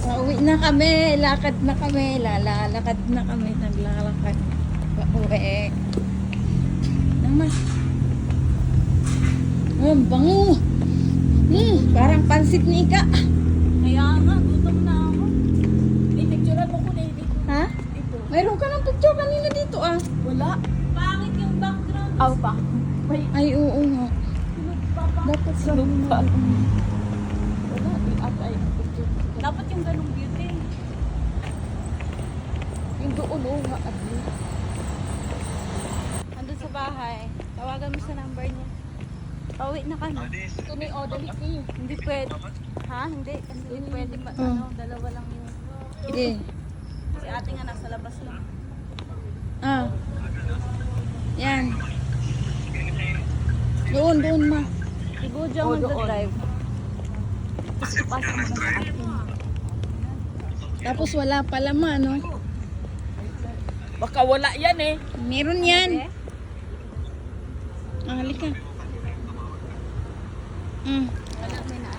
Pauwi na kami, lakad na kami, lalakad na kami, naglalakad. Pauwi. Naman. Ang bango. Parang pansit ni Ika. Kaya nga, gutom na ako. May picturean mo ko na dito. Ha? Ito. Mayroon ka ng picture kanina dito ah. Wala. Pangit yung background. Aw pa. May Ay, oo nga. Dapat sa pa. Wala. At ay picture. Dapat yung ganung beauty. Yung doon nga. Andun sa bahay. Tawagan mo sa number niya. Pauwi na kami. Ito ni Odalie. Hindi pwede. Ha? Hindi. Hindi pwede pa. Oh. Ano, dalawa lang yung... Sige. Si ate nga nasa labas lang. Ah. Yan. Doon ma. Siguro dyan Oh, mag-drive. Pasok mo na sa akin. Tapos wala pala ma, no? Baka wala yan eh. Meron yan. Ah, halika. Wala, may na.